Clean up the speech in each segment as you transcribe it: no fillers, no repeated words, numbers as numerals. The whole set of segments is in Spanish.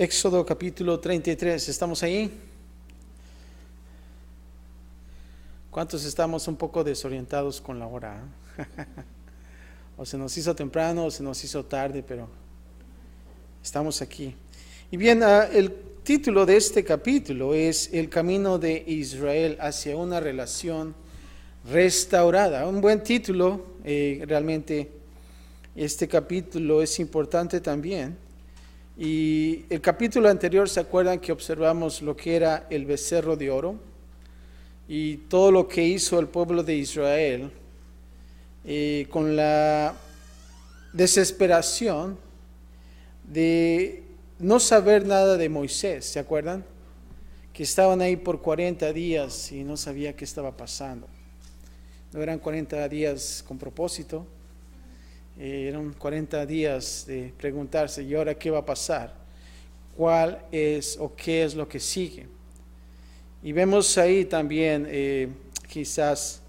Éxodo capítulo 33, ¿estamos ahí? ¿Cuántos estamos un poco desorientados con la hora? O se nos hizo temprano o se nos hizo tarde, pero estamos aquí. Y bien, el título de este capítulo es El camino de Israel hacia una relación restaurada. Un buen título, realmente este capítulo es importante también. Y el capítulo anterior, ¿se acuerdan que observamos lo que era el becerro de oro? Y todo lo que hizo el pueblo de Israel con la desesperación de no saber nada de Moisés, ¿se acuerdan? Que estaban ahí por 40 días y no sabía qué estaba pasando. No eran 40 días con propósito, eran 40 días de preguntarse, ¿y ahora qué va a pasar? ¿Cuál es o qué es lo que sigue? Y vemos ahí también quizás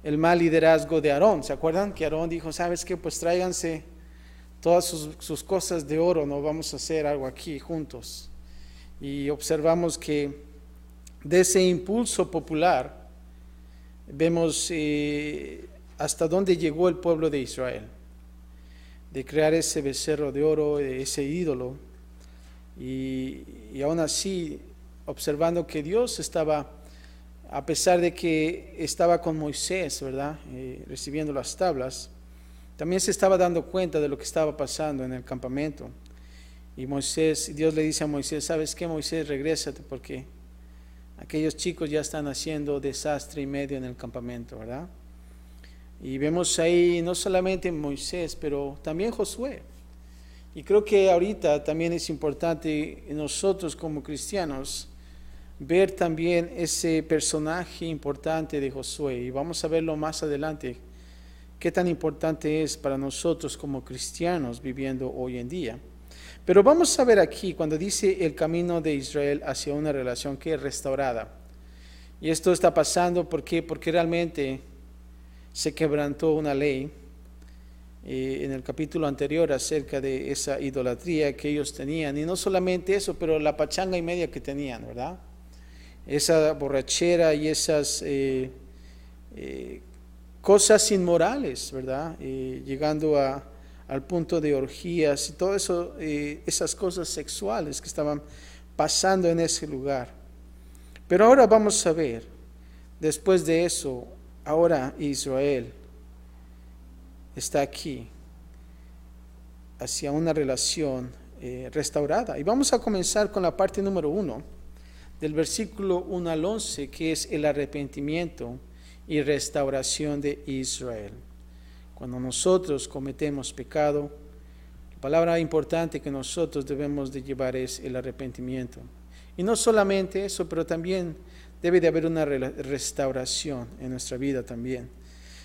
el mal liderazgo de Aarón. ¿Se acuerdan que Aarón dijo, sabes qué, pues tráiganse todas sus cosas de oro, no vamos a hacer algo aquí juntos? Y observamos que de ese impulso popular vemos hasta dónde llegó el pueblo de Israel, de crear ese becerro de oro, ese ídolo, y aún así observando que Dios estaba, a pesar de que estaba con Moisés, ¿verdad? Recibiendo las tablas, también se estaba dando cuenta de lo que estaba pasando en el campamento. Y Dios le dice a Moisés, ¿sabes qué, Moisés? Regrésate porque aquellos chicos ya están haciendo desastre y medio en el campamento, ¿verdad? Y vemos ahí no solamente Moisés, pero también Josué. Y creo que ahorita también es importante nosotros como cristianos ver también ese personaje importante de Josué. Y vamos a verlo más adelante, qué tan importante es para nosotros como cristianos viviendo hoy en día. Pero vamos a ver aquí cuando dice el camino de Israel hacia una relación que es restaurada. Y esto está pasando porque realmente se quebrantó una ley en el capítulo anterior acerca de esa idolatría que ellos tenían. Y no solamente eso, pero la pachanga y media que tenían, ¿verdad? Esa borrachera y esas cosas inmorales, ¿verdad? Llegando al punto de orgías y todo eso, esas cosas sexuales que estaban pasando en ese lugar. Pero ahora vamos a ver, después de eso, ahora Israel está aquí hacia una relación restaurada. Y vamos a comenzar con la parte número 1, del versículo 1 al 11, que es el arrepentimiento y restauración de Israel. Cuando nosotros cometemos pecado, la palabra importante que nosotros debemos de llevar es el arrepentimiento. Y no solamente eso, pero también debe de haber una restauración en nuestra vida también.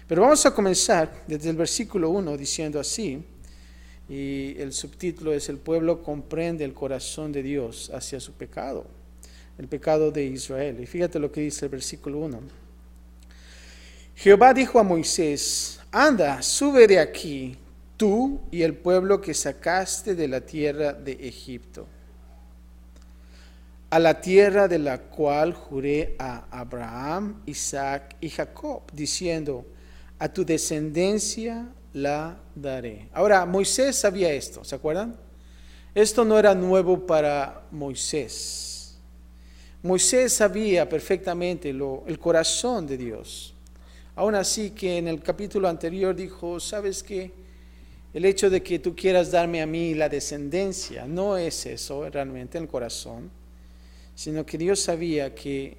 Pero vamos a comenzar desde el versículo 1 diciendo así, y el subtítulo es: el pueblo comprende el corazón de Dios hacia su pecado, el pecado de Israel. Y fíjate lo que dice el versículo 1. Jehová dijo a Moisés: anda, sube de aquí, tú y el pueblo que sacaste de la tierra de Egipto, a la tierra de la cual juré a Abraham, Isaac y Jacob, diciendo: a tu descendencia la daré. Ahora, Moisés sabía esto, ¿se acuerdan? Esto no era nuevo para Moisés. Moisés sabía perfectamente el corazón de Dios. Aún así que en el capítulo anterior dijo, ¿sabes qué? El hecho de que tú quieras darme a mí la descendencia, no es eso realmente el corazón, sino que Dios sabía que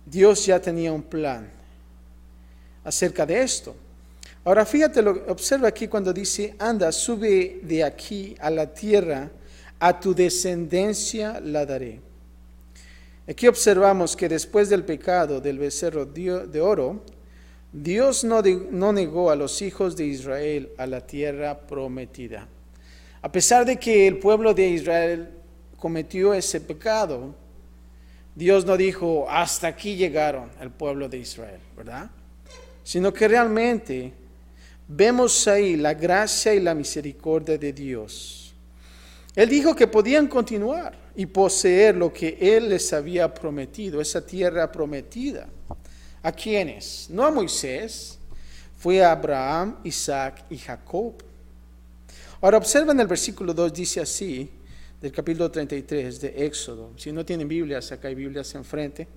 Dios ya tenía un plan acerca de esto. Ahora fíjate, observa aquí cuando dice, anda, sube de aquí a la tierra, a tu descendencia la daré. Aquí observamos que después del pecado del becerro de oro, Dios no negó a los hijos de Israel a la tierra prometida. A pesar de que el pueblo de Israel cometió ese pecado, Dios no dijo, hasta aquí llegaron el pueblo de Israel, ¿verdad? Sino que realmente vemos ahí la gracia y la misericordia de Dios. Él dijo que podían continuar y poseer lo que Él les había prometido, esa tierra prometida. ¿A quiénes? No a Moisés, fue a Abraham, Isaac y Jacob. Ahora observen el versículo 2, dice así, del capítulo 33 de Éxodo. Si no tienen Biblias, acá hay Biblias enfrente.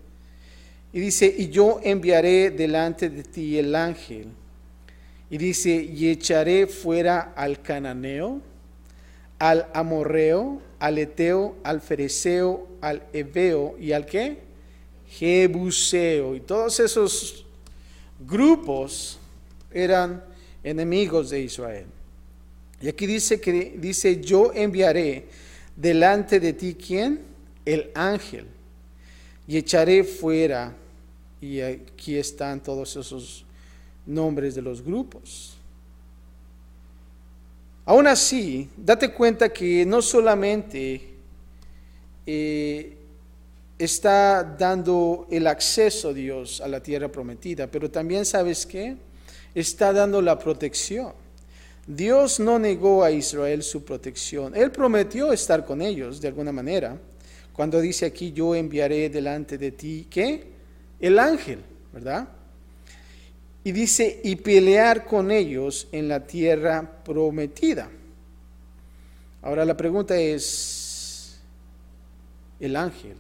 Y dice, y yo enviaré delante de ti el ángel. Y dice, y echaré fuera al cananeo, al amorreo, al eteo, al fereceo, al heveo y al ¿qué? Jebuseo. Y todos esos grupos eran enemigos de Israel. Y aquí dice, yo enviaré delante de ti, ¿quién? El ángel. Y echaré fuera, y aquí están todos esos nombres de los grupos. Aún así, date cuenta que no solamente está dando el acceso Dios a la tierra prometida, pero también, ¿sabes qué? Está dando la protección. Dios no negó a Israel su protección. Él prometió estar con ellos de alguna manera. Cuando dice aquí, yo enviaré delante de ti, ¿qué? El ángel, ¿verdad? Y dice, y pelear con ellos en la tierra prometida. Ahora la pregunta es, el ángel,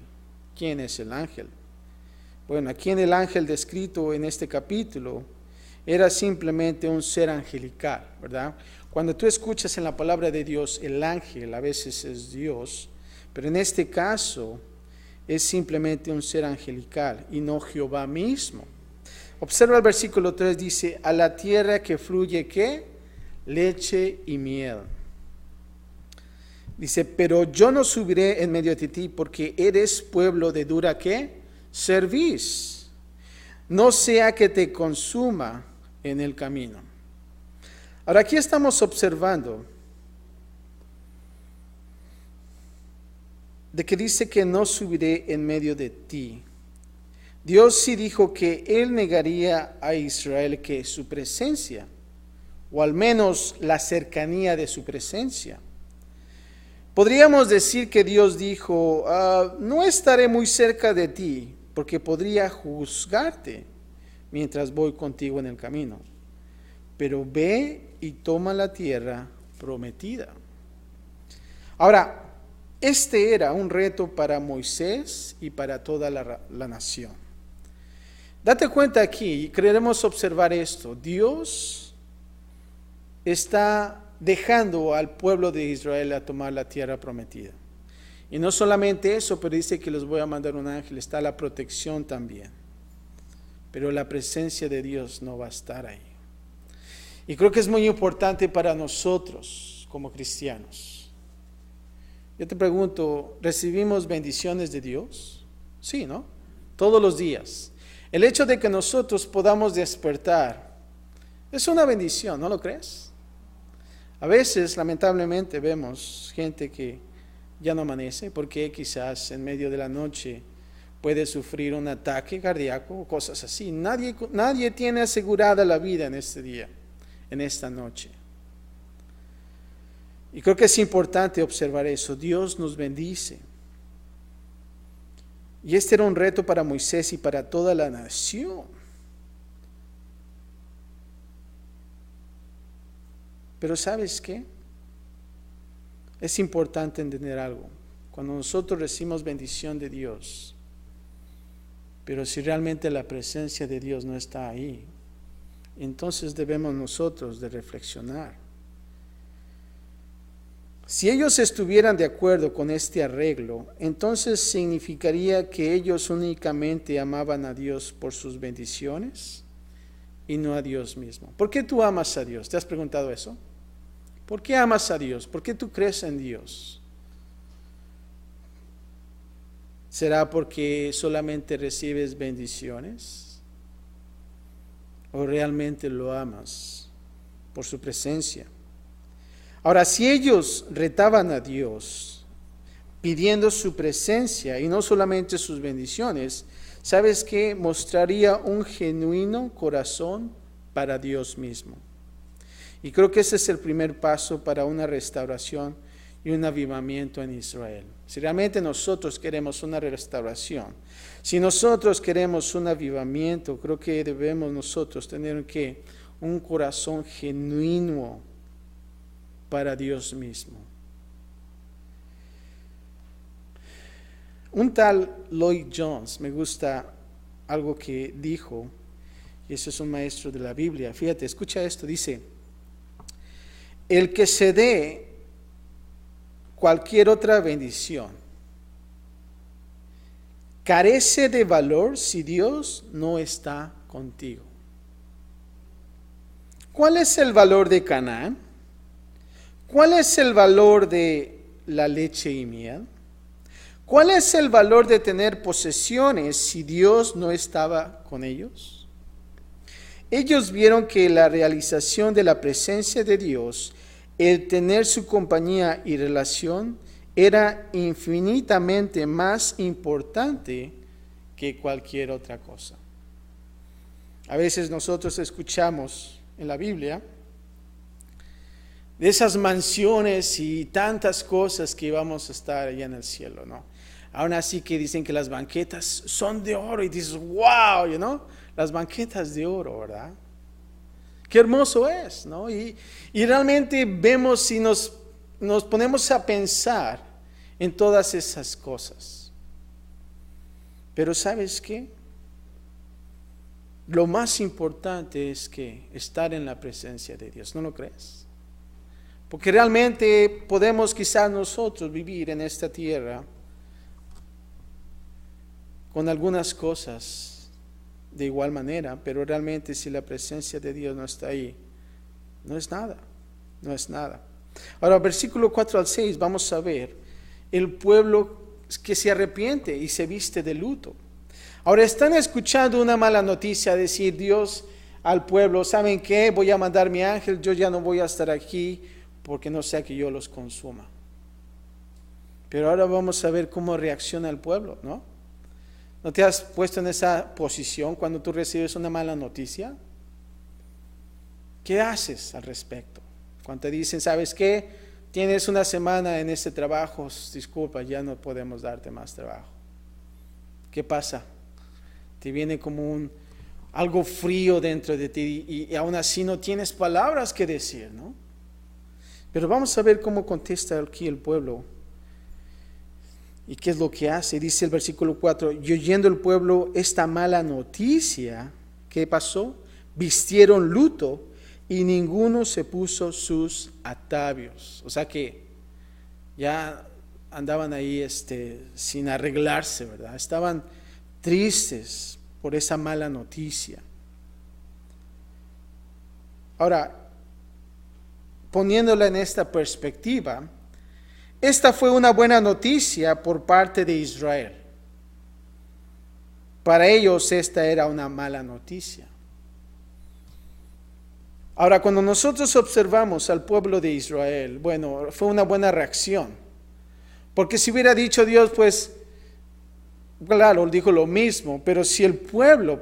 ¿quién es el ángel? Bueno, aquí en el ángel descrito en este capítulo, era simplemente un ser angelical, ¿verdad? Cuando tú escuchas en la palabra de Dios, el ángel a veces es Dios, pero en este caso es simplemente un ser angelical y no Jehová mismo. Observa el versículo 3, dice, a la tierra que fluye, ¿qué? Leche y miel. Dice, pero yo no subiré en medio de ti porque eres pueblo de dura, ¿qué? Cerviz. No sea que te consuma en el camino. Ahora aquí estamos observando de que dice que no subiré en medio de ti. Dios sí dijo que Él negaría a Israel que su presencia, o al menos la cercanía de su presencia. Podríamos decir que Dios dijo, no estaré muy cerca de ti, porque podría juzgarte mientras voy contigo en el camino. Pero ve y toma la tierra prometida. Ahora, este era un reto para Moisés y para toda la nación. Date cuenta aquí, y queremos observar esto. Dios está dejando al pueblo de Israel a tomar la tierra prometida. Y no solamente eso, pero dice que les voy a mandar un ángel, está la protección también. Pero la presencia de Dios no va a estar ahí. Y creo que es muy importante para nosotros como cristianos. Yo te pregunto, ¿recibimos bendiciones de Dios? Sí, ¿no? Todos los días. El hecho de que nosotros podamos despertar es una bendición, ¿no lo crees? A veces, lamentablemente, vemos gente que ya no amanece porque quizás en medio de la noche puede sufrir un ataque cardíaco o cosas así. Nadie tiene asegurada la vida en este día, en esta noche. Y creo que es importante observar eso. Dios nos bendice. Y este era un reto para Moisés y para toda la nación. Pero ¿sabes qué? Es importante entender algo. Cuando nosotros recibimos bendición de Dios, pero si realmente la presencia de Dios no está ahí, entonces debemos nosotros de reflexionar. Si ellos estuvieran de acuerdo con este arreglo, entonces significaría que ellos únicamente amaban a Dios por sus bendiciones y no a Dios mismo. ¿Por qué tú amas a Dios? ¿Te has preguntado eso? ¿Por qué amas a Dios? ¿Por qué tú crees en Dios? ¿Será porque solamente recibes bendiciones? ¿O realmente lo amas por su presencia? Ahora, si ellos retaban a Dios pidiendo su presencia y no solamente sus bendiciones, ¿sabes qué? Mostraría un genuino corazón para Dios mismo. Y creo que ese es el primer paso para una restauración y un avivamiento en Israel. Si realmente nosotros queremos una restauración, si nosotros queremos un avivamiento, creo que debemos nosotros tener un corazón genuino para Dios mismo. Un tal Lloyd Jones, me gusta algo que dijo, y ese es un maestro de la Biblia. Fíjate, escucha esto, dice: el que se dé cualquier otra bendición carece de valor si Dios no está contigo. ¿Cuál es el valor de Canaán? ¿Cuál es el valor de la leche y miel? ¿Cuál es el valor de tener posesiones si Dios no estaba con ellos? Ellos vieron que la realización de la presencia de Dios, el tener su compañía y relación, era infinitamente más importante que cualquier otra cosa. A veces nosotros escuchamos en la Biblia de esas mansiones y tantas cosas que vamos a estar allá en el cielo, ¿no? Aún así que dicen que las banquetas son de oro y dices, wow, las banquetas de oro, ¿verdad? Qué hermoso es, ¿no? Y realmente vemos y nos ponemos a pensar en todas esas cosas. Pero ¿sabes qué? Lo más importante es que estar en la presencia de Dios, ¿no lo crees? Porque realmente podemos quizás nosotros vivir en esta tierra con algunas cosas de igual manera, pero realmente si la presencia de Dios no está ahí, no es nada, no es nada. Ahora, versículo 4 al 6, vamos a ver el pueblo que se arrepiente y se viste de luto. Ahora están escuchando una mala noticia, decir Dios al pueblo: ¿saben qué? Voy a mandar mi ángel, yo ya no voy a estar aquí porque no sea que yo los consuma. Pero ahora vamos a ver cómo reacciona el pueblo, ¿no? ¿No te has puesto en esa posición cuando tú recibes una mala noticia? ¿Qué haces al respecto? Cuando te dicen, ¿sabes qué? Tienes una semana en este trabajo, disculpa, ya no podemos darte más trabajo. ¿Qué pasa? Te viene como algo frío dentro de ti y aún así no tienes palabras que decir, ¿no? Pero vamos a ver cómo contesta aquí el pueblo. ¿Y qué es lo que hace? Dice el versículo 4, y oyendo el pueblo esta mala noticia, ¿qué pasó? Vistieron luto y ninguno se puso sus atavios. O sea que ya andaban ahí sin arreglarse, ¿verdad? Estaban tristes por esa mala noticia. Ahora, poniéndola en esta perspectiva, esta fue una buena noticia por parte de Israel. Para ellos esta era una mala noticia. Ahora, cuando nosotros observamos al pueblo de Israel, bueno, fue una buena reacción. Porque si hubiera dicho Dios, pues, claro, dijo lo mismo, pero si el pueblo,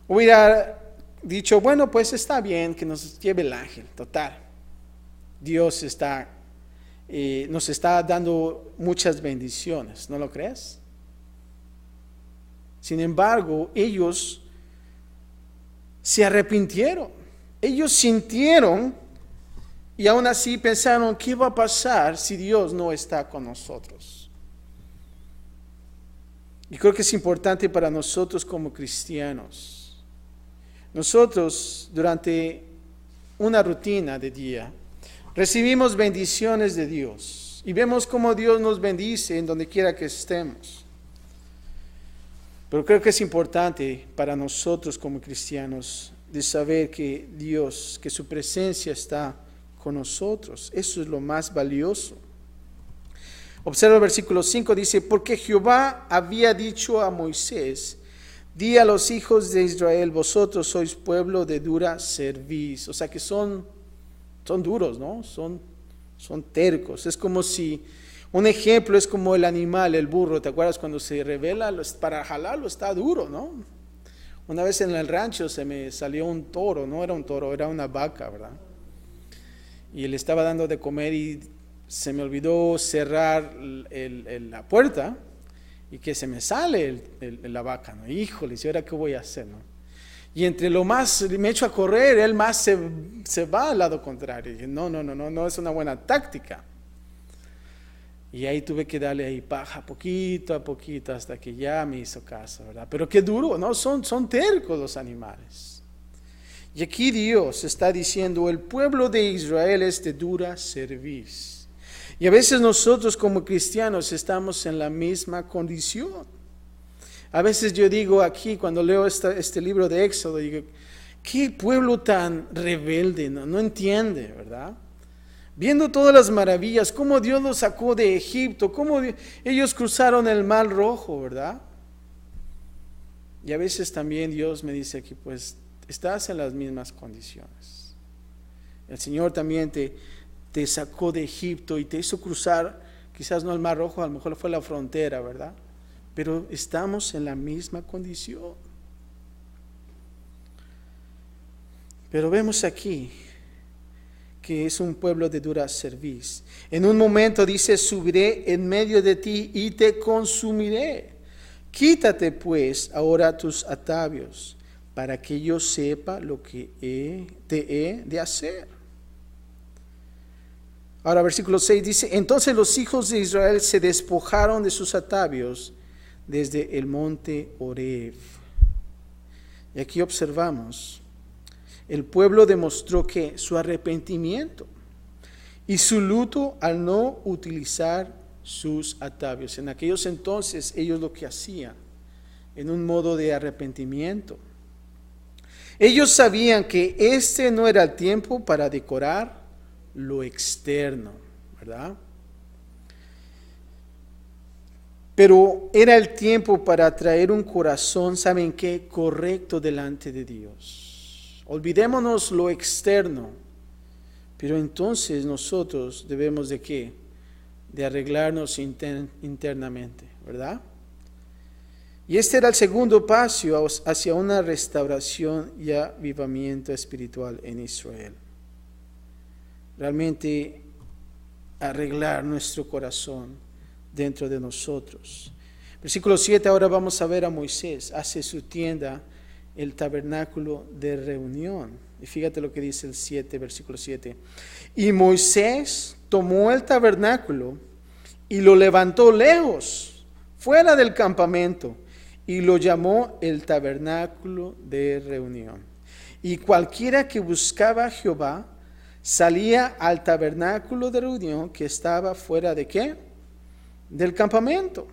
hubiera dicho, bueno, pues está bien que nos lleve el ángel, total. Dios nos está dando muchas bendiciones, ¿no lo crees? Sin embargo, ellos se arrepintieron, ellos sintieron y aún así pensaron, ¿qué va a pasar si Dios no está con nosotros? Y creo que es importante para nosotros como cristianos. Nosotros durante una rutina de día recibimos bendiciones de Dios y vemos cómo Dios nos bendice en donde quiera que estemos. Pero creo que es importante para nosotros como cristianos de saber que Dios, que su presencia está con nosotros. Eso es lo más valioso. Observa el versículo 5, dice, porque Jehová había dicho a Moisés, di a los hijos de Israel, vosotros sois pueblo de dura cerviz. O sea que son duros, ¿no? Son tercos. Es como si, un ejemplo es como el animal, el burro. ¿Te acuerdas cuando se revela? Para jalarlo está duro, ¿no? Una vez en el rancho se me salió un toro, no era un toro, era una vaca, ¿verdad? Y le estaba dando de comer y se me olvidó cerrar la puerta y que se me sale la vaca, ¿no? Híjole, ¿y ahora qué voy a hacer, no? Y entre lo más me echo a correr, él más se va al lado contrario. Y dije, no es una buena táctica. Y ahí tuve que darle ahí paja poquito a poquito hasta que ya me hizo caso, ¿verdad? Pero qué duro, ¿no? Son tercos los animales. Y aquí Dios está diciendo, el pueblo de Israel es de dura cerviz. Y a veces nosotros como cristianos estamos en la misma condición. A veces yo digo aquí, cuando leo este libro de Éxodo, digo, qué pueblo tan rebelde, no entiende, ¿verdad? Viendo todas las maravillas, cómo Dios los sacó de Egipto, cómo ellos cruzaron el Mar Rojo, ¿verdad? Y a veces también Dios me dice aquí, pues estás en las mismas condiciones. El Señor también te sacó de Egipto y te hizo cruzar, quizás no el Mar Rojo, a lo mejor fue la frontera, ¿verdad? Pero estamos en la misma condición. Pero vemos aquí que es un pueblo de dura cerviz. En un momento dice, subiré en medio de ti y te consumiré. Quítate pues ahora tus atavios, para que yo sepa lo que te he de hacer. Ahora versículo 6 dice, entonces los hijos de Israel se despojaron de sus atavios desde el monte Horeb. Y aquí observamos, el pueblo demostró que su arrepentimiento y su luto al no utilizar sus atavios. En aquellos entonces ellos lo que hacían, en un modo de arrepentimiento, ellos sabían que este no era el tiempo para decorar lo externo, ¿verdad? Pero era el tiempo para traer un corazón, ¿saben qué? Correcto delante de Dios. Olvidémonos lo externo, pero entonces nosotros debemos de ¿qué? De arreglarnos internamente, ¿verdad? Y este era el segundo paso hacia una restauración y avivamiento espiritual en Israel. Realmente arreglar nuestro corazón dentro de nosotros. Versículo 7, ahora vamos a ver a Moisés, hace su tienda, el tabernáculo de reunión. Y fíjate lo que dice el 7, versículo 7. Y Moisés tomó el tabernáculo y lo levantó lejos, fuera del campamento, y lo llamó el tabernáculo de reunión. Y cualquiera que buscaba a Jehová salía al tabernáculo de reunión que estaba fuera de ¿qué? Del campamento.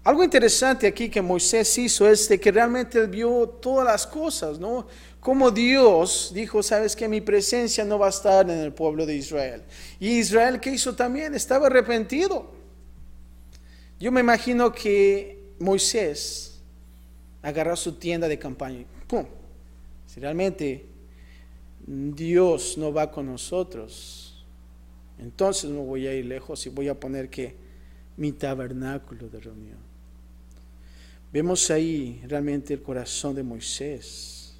Algo interesante aquí que Moisés hizo es de que realmente él vio todas las cosas, ¿no? Como Dios dijo, sabes que mi presencia no va a estar en el pueblo de Israel. Y Israel, ¿qué hizo también? Estaba arrepentido. Yo me imagino que Moisés agarró su tienda de campaña y ¡pum! Si realmente Dios no va con nosotros, entonces no voy a ir lejos y voy a poner que mi tabernáculo de reunión. Vemos ahí realmente el corazón de Moisés.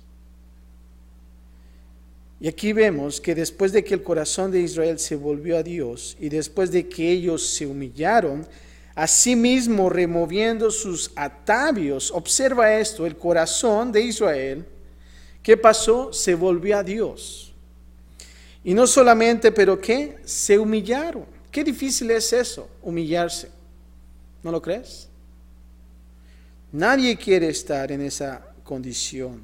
Y aquí vemos que después de que el corazón de Israel se volvió a Dios y después de que ellos se humillaron, asimismo removiendo sus atavios, observa esto, el corazón de Israel, ¿qué pasó? Se volvió a Dios. Y no solamente, pero ¿qué? Se humillaron. Qué difícil es eso, humillarse. ¿No lo crees? Nadie quiere estar en esa condición.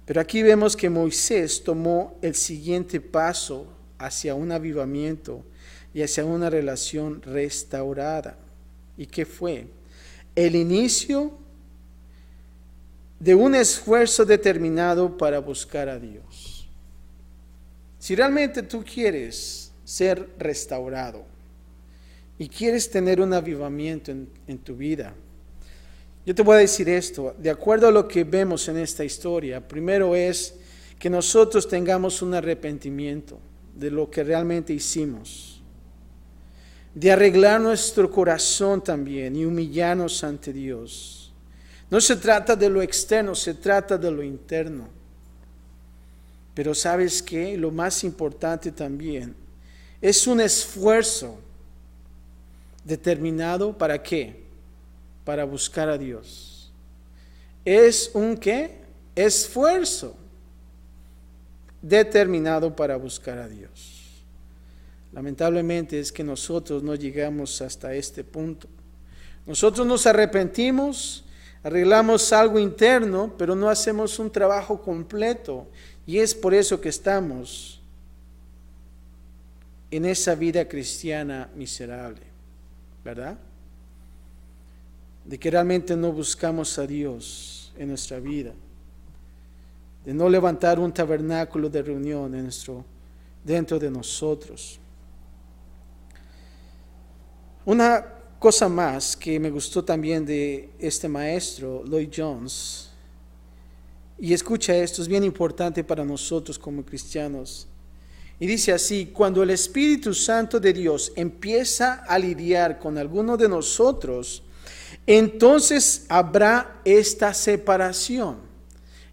Pero aquí vemos que Moisés tomó el siguiente paso hacia un avivamiento y hacia una relación restaurada. ¿Y qué fue? El inicio de un esfuerzo determinado para buscar a Dios. Si realmente tú quieres ser restaurado y quieres tener un avivamiento en tu vida, yo te voy a decir esto, de acuerdo a lo que vemos en esta historia, primero es que nosotros tengamos un arrepentimiento de lo que realmente hicimos, de arreglar nuestro corazón también y humillarnos ante Dios. No se trata de lo externo, se trata de lo interno. Pero ¿sabes qué? Lo más importante también es un esfuerzo determinado ¿para qué? Para buscar a Dios. Es un ¿qué? Esfuerzo determinado para buscar a Dios. Lamentablemente es que nosotros no llegamos hasta este punto. Nosotros nos arrepentimos, arreglamos algo interno, pero no hacemos un trabajo completo. Y es por eso que estamos en esa vida cristiana miserable, ¿verdad? De que realmente no buscamos a Dios en nuestra vida, de no levantar un tabernáculo de reunión dentro de nosotros. Una cosa más que me gustó también de este maestro, Lloyd Jones, y escucha esto, es bien importante para nosotros como cristianos. Y dice así: cuando el Espíritu Santo de Dios empieza a lidiar con alguno de nosotros, entonces habrá esta separación.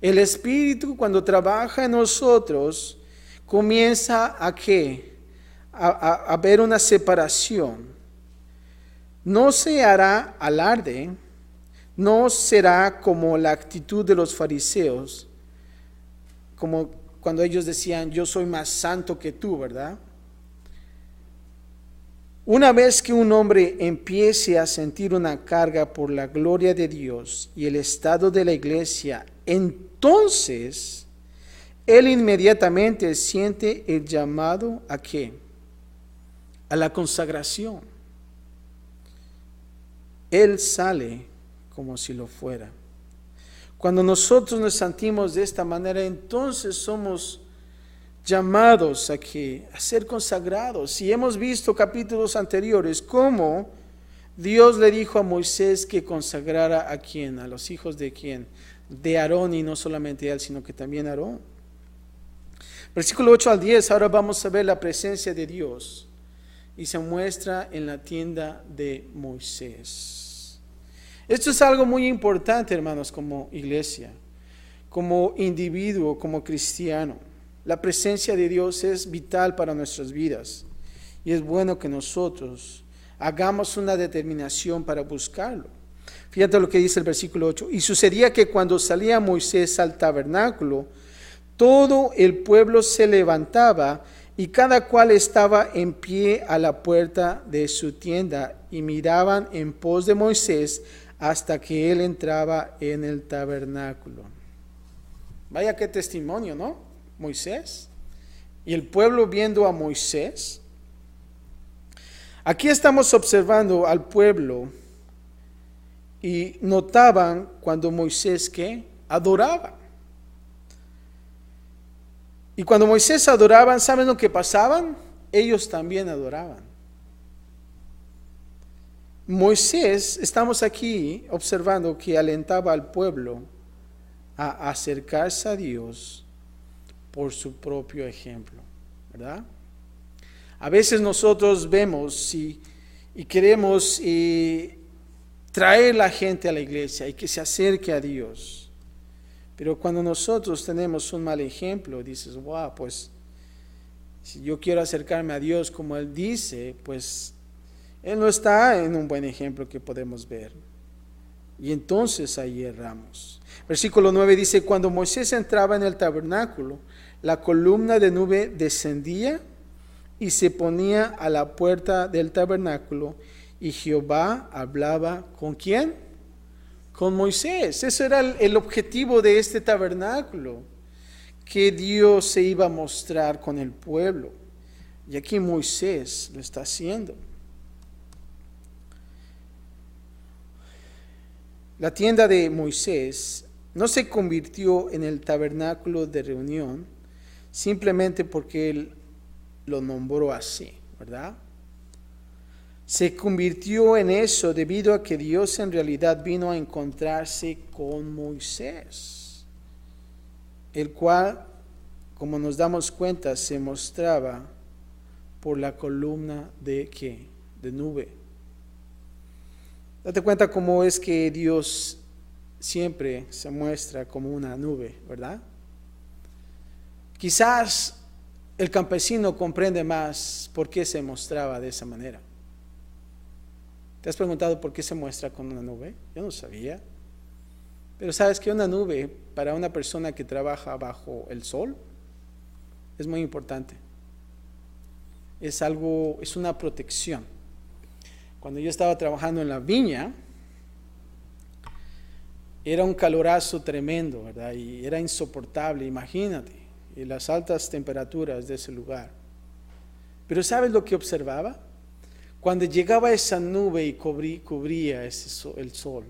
El Espíritu, cuando trabaja en nosotros, comienza a ¿qué? A haber una separación. No se hará alarde, no será como la actitud de los fariseos, como cuando ellos decían, yo soy más santo que tú, ¿verdad? Una vez que un hombre empiece a sentir una carga por la gloria de Dios y el estado de la iglesia, entonces él inmediatamente siente el llamado ¿a qué? A la consagración. Él sale como si lo fuera. Cuando nosotros nos sentimos de esta manera, entonces somos llamados a ser consagrados. Y hemos visto capítulos anteriores cómo Dios le dijo a Moisés que consagrara a quién, a los hijos de quién, de Aarón, y no solamente él, sino que también Aarón. Versículo 8 al 10, ahora vamos a ver la presencia de Dios y se muestra en la tienda de Moisés. Esto es algo muy importante, hermanos, como iglesia, como individuo, como cristiano. La presencia de Dios es vital para nuestras vidas y es bueno que nosotros hagamos una determinación para buscarlo. Fíjate lo que dice el versículo 8. Y sucedía que cuando salía Moisés al tabernáculo, todo el pueblo se levantaba y cada cual estaba en pie a la puerta de su tienda y miraban en pos de Moisés hasta que él entraba en el tabernáculo. Vaya qué testimonio, ¿no? Moisés y el pueblo viendo a Moisés. Aquí estamos observando al pueblo y notaban cuando Moisés ¿qué? Adoraba. Y cuando Moisés adoraban, ¿saben lo que pasaban? Ellos también adoraban. Moisés, estamos aquí observando que alentaba al pueblo a acercarse a Dios por su propio ejemplo, ¿verdad? A veces nosotros vemos y queremos traer la gente a la iglesia y que se acerque a Dios. Pero cuando nosotros tenemos un mal ejemplo, dices, wow, pues si yo quiero acercarme a Dios como Él dice, pues Él no está en un buen ejemplo que podemos ver. Y entonces ahí erramos. Versículo 9 dice, cuando Moisés entraba en el tabernáculo, la columna de nube descendía y se ponía a la puerta del tabernáculo, y Jehová hablaba ¿con quién? Con Moisés. Ese era el objetivo de este tabernáculo, que Dios se iba a mostrar con el pueblo. Y aquí Moisés lo está haciendo. La tienda de Moisés no se convirtió en el tabernáculo de reunión simplemente porque él lo nombró así, ¿verdad? Se convirtió en eso debido a que Dios en realidad vino a encontrarse con Moisés, el cual, como nos damos cuenta, se mostraba por la columna de ¿qué? De nube. Date cuenta cómo es que Dios siempre se muestra como una nube, ¿verdad? Quizás el campesino comprende más por qué se mostraba de esa manera. ¿Te has preguntado por qué se muestra con una nube? Yo no sabía. Pero sabes que una nube para una persona que trabaja bajo el sol es muy importante. Es algo, es una protección. Cuando yo estaba trabajando en la viña, era un calorazo tremendo, ¿verdad? Y era insoportable, imagínate, y las altas temperaturas de ese lugar. Pero ¿sabes lo que observaba? Cuando llegaba esa nube y cubría el sol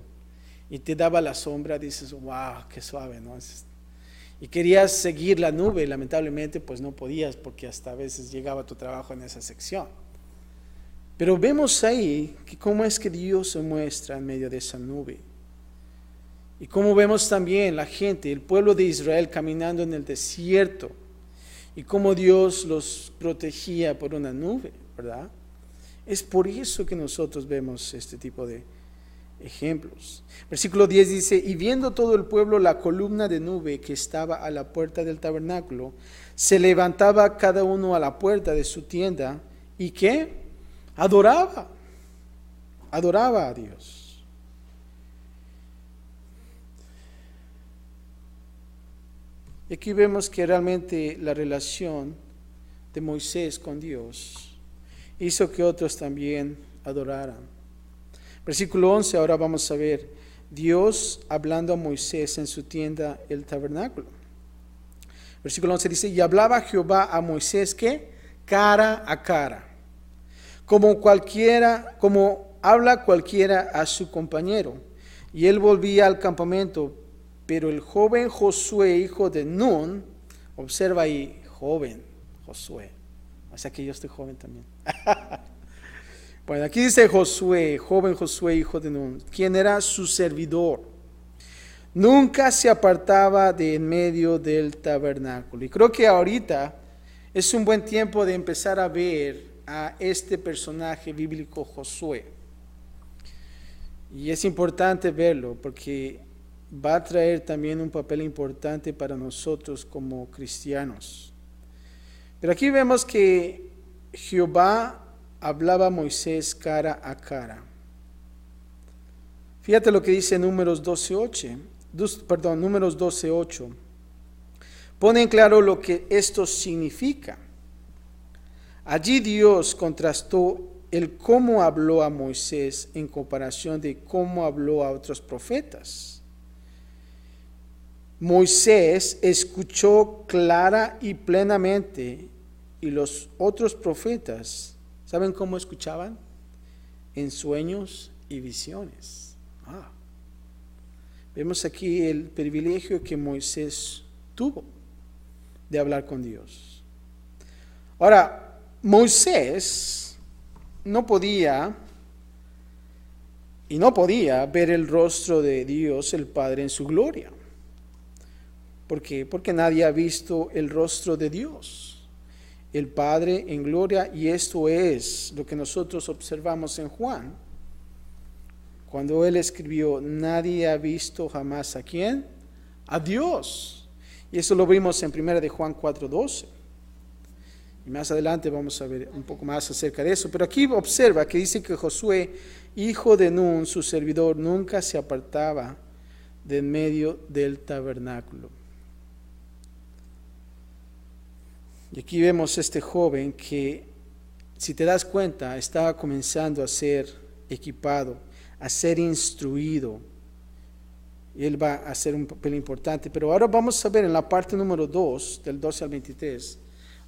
y te daba la sombra, dices, wow, qué suave, ¿no? Y querías seguir la nube, lamentablemente pues no podías, porque hasta a veces llegaba tu trabajo en esa sección. Pero vemos ahí que cómo es que Dios se muestra en medio de esa nube. Y cómo vemos también la gente, el pueblo de Israel caminando en el desierto, y cómo Dios los protegía por una nube, ¿verdad? Es por eso que nosotros vemos este tipo de ejemplos. Versículo 10 dice, y viendo todo el pueblo la columna de nube que estaba a la puerta del tabernáculo, se levantaba cada uno a la puerta de su tienda, ¿y qué? Adoraba a Dios. Y aquí vemos que realmente la relación de Moisés con Dios hizo que otros también adoraran. Versículo 11, ahora vamos a ver Dios hablando a Moisés en su tienda, el tabernáculo. Versículo 11 dice, y hablaba Jehová a Moisés, ¿qué? Cara a cara, como habla cualquiera a su compañero. Y él volvía al campamento, pero el joven Josué, hijo de Nun, observa ahí, joven Josué, o sea que yo estoy joven también. Bueno, aquí dice Josué, joven Josué, hijo de Nun, quien era su servidor. Nunca se apartaba de en medio del tabernáculo. Y creo que ahorita es un buen tiempo de empezar a ver a este personaje bíblico Josué. Y es importante verlo porque va a traer también un papel importante para nosotros como cristianos. Pero aquí vemos que Jehová hablaba a Moisés cara a cara. Fíjate lo que dice Números 12:8. Pone en claro lo que esto significa. Allí Dios contrastó el cómo habló a Moisés en comparación de cómo habló a otros profetas. Moisés escuchó clara y plenamente, y los otros profetas, ¿saben cómo escuchaban? En sueños y visiones. Vemos aquí el privilegio que Moisés tuvo de hablar con Dios. Ahora, Moisés no podía ver el rostro de Dios el Padre en su gloria. ¿Por qué? Porque nadie ha visto el rostro de Dios, el Padre en gloria, y esto es lo que nosotros observamos en Juan. Cuando él escribió, nadie ha visto jamás ¿a quién? A Dios. Y eso lo vimos en 1 de Juan 4:12. Y más adelante vamos a ver un poco más acerca de eso. Pero aquí observa que dice que Josué, hijo de Nun, su servidor, nunca se apartaba de en medio del tabernáculo. Y aquí vemos este joven que, si te das cuenta, estaba comenzando a ser equipado, a ser instruido. Y él va a hacer un papel importante. Pero ahora vamos a ver en la parte número 2, del 12 al 23.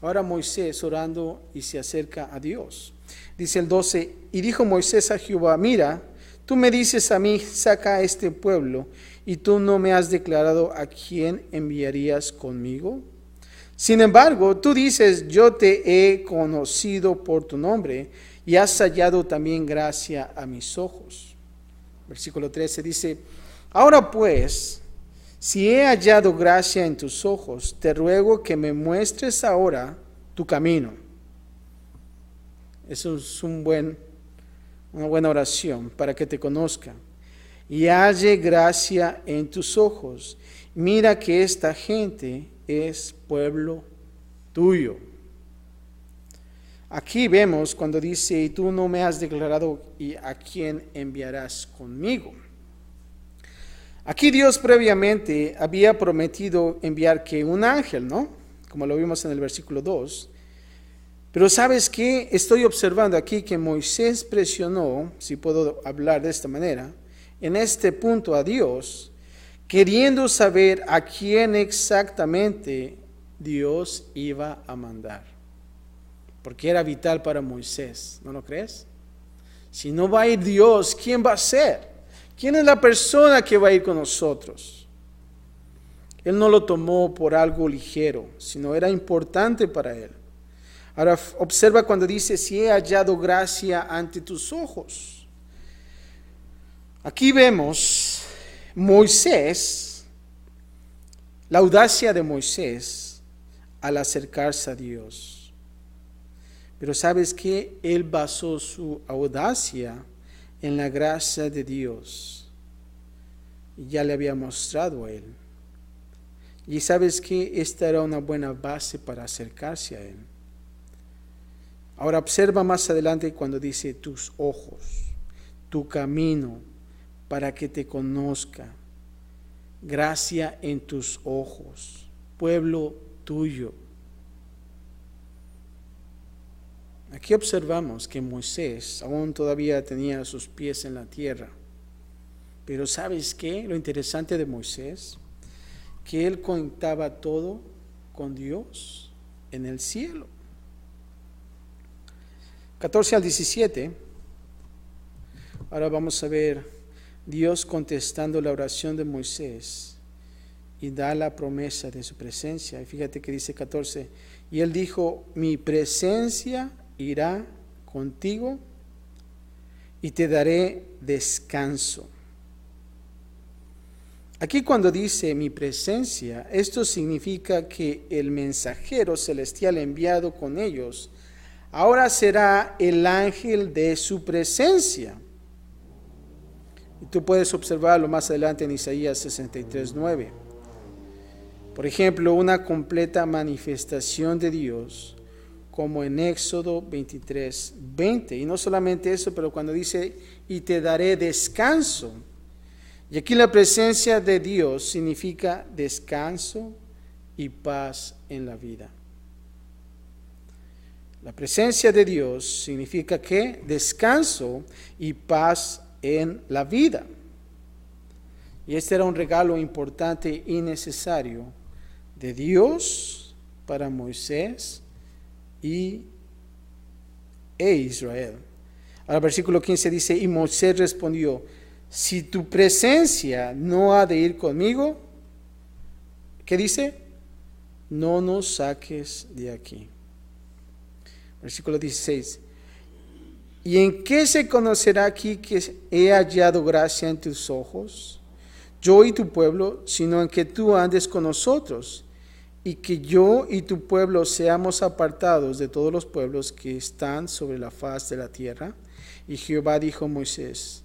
Ahora Moisés orando y se acerca a Dios. Dice el 12, y dijo Moisés a Jehová, mira, tú me dices a mí, saca a este pueblo, y tú no me has declarado a quién enviarías conmigo. Sin embargo, tú dices, yo te he conocido por tu nombre, y has hallado también gracia a mis ojos. Versículo 13 dice, ahora pues, si he hallado gracia en tus ojos, te ruego que me muestres ahora tu camino. Eso es una buena oración para que te conozca. Y halle gracia en tus ojos. Mira que esta gente es pueblo tuyo. Aquí vemos cuando dice, y tú no me has declarado y a quién enviarás conmigo. Aquí Dios previamente había prometido enviar que un ángel, ¿no? Como lo vimos en el versículo 2. Pero ¿sabes qué? Estoy observando aquí que Moisés presionó, si puedo hablar de esta manera, en este punto a Dios, queriendo saber a quién exactamente Dios iba a mandar. Porque era vital para Moisés, ¿no lo crees? Si no va a ir Dios, ¿quién va a ser? ¿Quién es la persona que va a ir con nosotros? Él no lo tomó por algo ligero, sino era importante para él. Ahora observa cuando dice, si he hallado gracia ante tus ojos. Aquí vemos Moisés, la audacia de Moisés al acercarse a Dios. Pero ¿sabes qué? Él basó su audacia en la gracia de Dios. Y ya le había mostrado a él. Y ¿sabes qué? Esta era una buena base para acercarse a él. Ahora observa más adelante cuando dice tus ojos, tu camino, para que te conozca. Gracia en tus ojos, pueblo tuyo. Aquí observamos que Moisés aún todavía tenía sus pies en la tierra. Pero ¿sabes qué? Lo interesante de Moisés, que él contaba todo con Dios en el cielo. 14 al 17. Ahora vamos a ver Dios contestando la oración de Moisés y da la promesa de su presencia. Y fíjate que dice 14, y él dijo, mi presencia irá contigo y te daré descanso. Aquí cuando dice mi presencia, esto significa que el mensajero celestial enviado con ellos ahora será el ángel de su presencia. Y tú puedes observarlo más adelante en Isaías 63:9. Por ejemplo, una completa manifestación de Dios, como en Éxodo 23:20. Y no solamente eso, pero cuando dice, y te daré descanso. Y aquí la presencia de Dios significa descanso y paz en la vida. La presencia de Dios significa ¿qué? Descanso y paz en la vida. Y este era un regalo importante y necesario de Dios para Moisés e Israel. Al versículo 15 dice, y Moisés respondió, si tu presencia no ha de ir conmigo, ¿qué dice? No nos saques de aquí. Versículo 16. ¿Y en qué se conocerá aquí que he hallado gracia en tus ojos, yo y tu pueblo, sino en que tú andes con nosotros, y que yo y tu pueblo seamos apartados de todos los pueblos que están sobre la faz de la tierra? Y Jehová dijo a Moisés,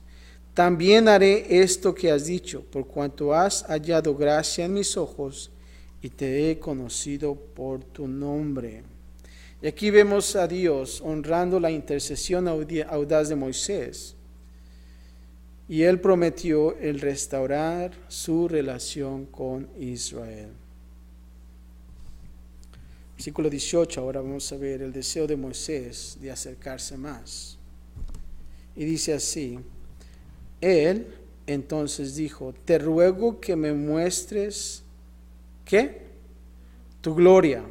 también haré esto que has dicho, por cuanto has hallado gracia en mis ojos, y te he conocido por tu nombre. Y aquí vemos a Dios honrando la intercesión audaz de Moisés. Y él prometió el restaurar su relación con Israel. Versículo 18, ahora vamos a ver el deseo de Moisés de acercarse más. Y dice así, él entonces dijo, te ruego que me muestres, ¿qué? Tu gloria.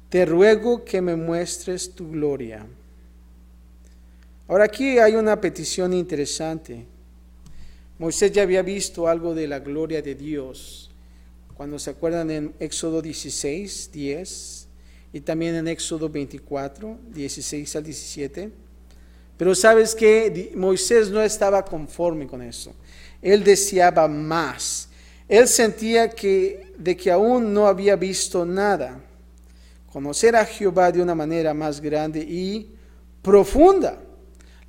Te ruego que me muestres tu gloria. Ahora aquí hay una petición interesante. Moisés ya había visto algo de la gloria de Dios. Cuando se acuerdan en Éxodo 16:10 y también en Éxodo 24, 16 al 17. Pero ¿sabes qué? Moisés no estaba conforme con eso. Él deseaba más. Él sentía de que aún no había visto nada. Conocer a Jehová de una manera más grande y profunda.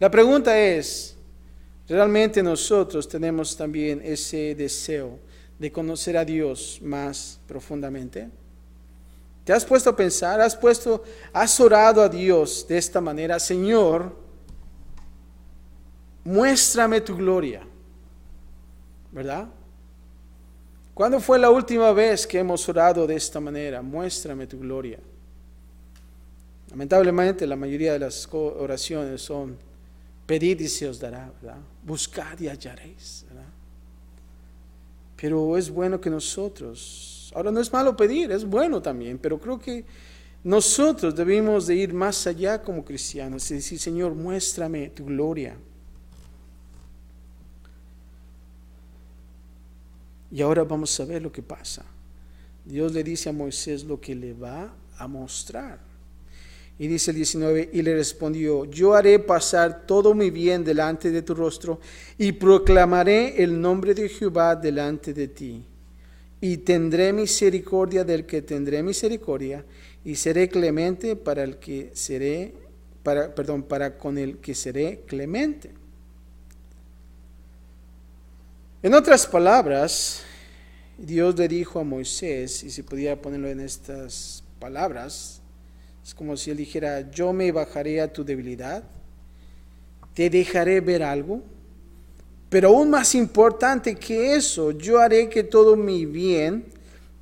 La pregunta es, ¿realmente nosotros tenemos también ese deseo de conocer a Dios más profundamente? ¿Te has puesto a pensar? ¿Has orado a Dios de esta manera? Señor, muéstrame tu gloria, ¿verdad? ¿Cuándo fue la última vez que hemos orado de esta manera? Muéstrame tu gloria. Lamentablemente la mayoría de las oraciones son: pedid y se os dará, ¿verdad? Buscad y hallaréis, ¿verdad? Pero es bueno que nosotros, ahora no es malo pedir, es bueno también, pero creo que nosotros debemos de ir más allá como cristianos y decir: Señor, muéstrame tu gloria. Y ahora vamos a ver lo que pasa. Dios le dice a Moisés lo que le va a mostrar. Y dice el 19, y le respondió: yo haré pasar todo mi bien delante de tu rostro, y proclamaré el nombre de Jehová delante de ti. Y tendré misericordia del que tendré misericordia, y seré clemente para con el que seré clemente. En otras palabras, Dios le dijo a Moisés, y si podía ponerlo en estas palabras, es como si él dijera: yo me bajaré a tu debilidad, te dejaré ver algo, pero aún más importante que eso, yo haré que todo mi bien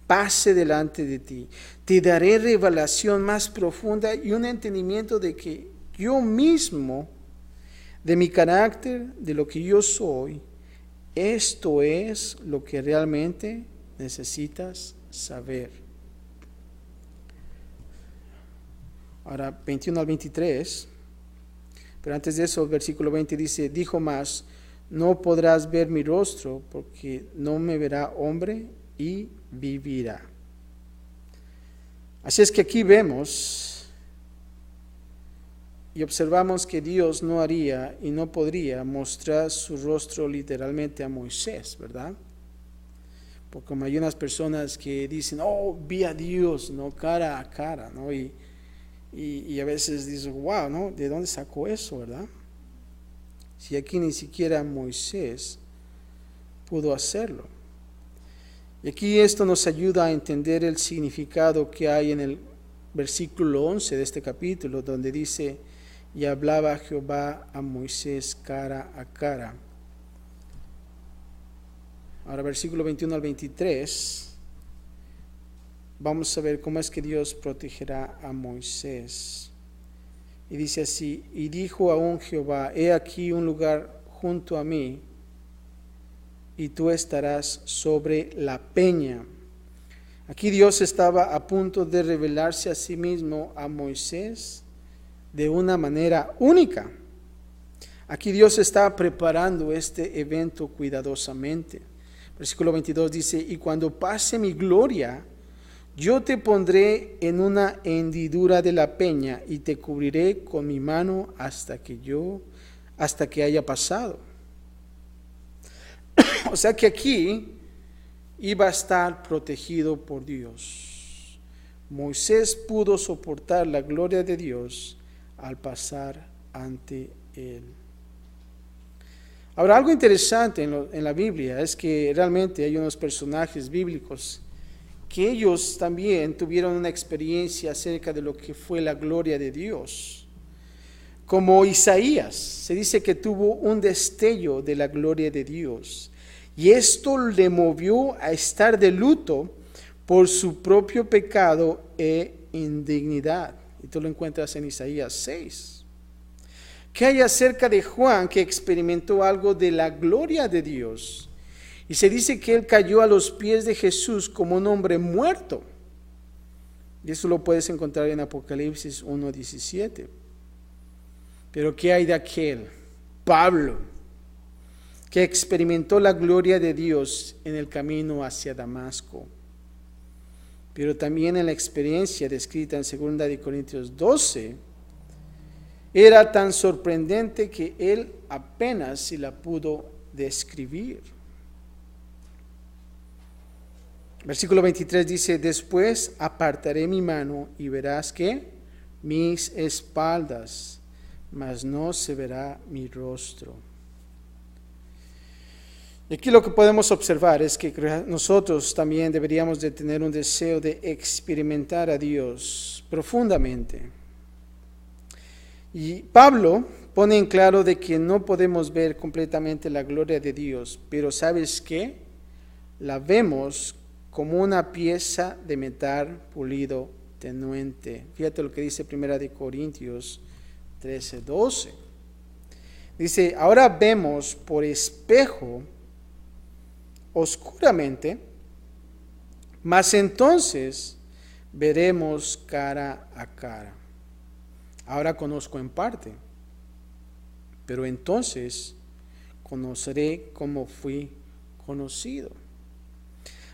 pase delante de ti. Te daré revelación más profunda y un entendimiento de que yo mismo, de mi carácter, de lo que yo soy, esto es lo que realmente necesitas saber. Ahora, 21 al 23, pero antes de eso, el versículo 20 dice: dijo más, no podrás ver mi rostro, porque no me verá hombre y vivirá. Así es que aquí vemos y observamos que Dios no haría y no podría mostrar su rostro literalmente a Moisés, ¿verdad? Porque como hay unas personas que dicen: oh, vi a Dios, ¿no? Cara a cara, ¿no? Y a veces dices: wow, ¿no? ¿De dónde sacó eso, verdad? Si aquí ni siquiera Moisés pudo hacerlo. Y aquí esto nos ayuda a entender el significado que hay en el versículo 11 de este capítulo, donde dice: y hablaba Jehová a Moisés cara a cara. Ahora, versículo 21 al 23, vamos a ver cómo es que Dios protegerá a Moisés. Y dice así: y dijo aún Jehová: he aquí un lugar junto a mí, y tú estarás sobre la peña. Aquí Dios estaba a punto de revelarse a sí mismo a Moisés de una manera única. Aquí Dios está preparando este evento cuidadosamente. Versículo 22 dice: y cuando pase mi gloria, yo te pondré en una hendidura de la peña y te cubriré con mi mano hasta que haya pasado. O sea que aquí iba a estar protegido por Dios. Moisés pudo soportar la gloria de Dios al pasar ante él. Ahora, algo interesante en la Biblia es que realmente hay unos personajes bíblicos que ellos también tuvieron una experiencia acerca de lo que fue la gloria de Dios. Como Isaías, se dice que tuvo un destello de la gloria de Dios, y esto le movió a estar de luto por su propio pecado e indignidad. Y tú lo encuentras en Isaías 6. ¿Qué hay acerca de Juan, que experimentó algo de la gloria de Dios? Y se dice que él cayó a los pies de Jesús como un hombre muerto. Y eso lo puedes encontrar en Apocalipsis 1:17. Pero ¿qué hay de aquel Pablo, que experimentó la gloria de Dios en el camino hacia Damasco? Pero también en la experiencia descrita en 2 Corintios 12, era tan sorprendente que él apenas si la pudo describir. Versículo 23 dice: después apartaré mi mano y verás que mis espaldas, mas no se verá mi rostro. Y aquí lo que podemos observar es que nosotros también deberíamos de tener un deseo de experimentar a Dios profundamente. Y Pablo pone en claro de que no podemos ver completamente la gloria de Dios, pero ¿sabes qué? La vemos como una pieza de metal pulido tenuente. Fíjate lo que dice 1 Corintios 13:12. Dice, ahora vemos por espejo oscuramente, mas entonces veremos cara a cara. Ahora conozco en parte, pero entonces conoceré como fui conocido.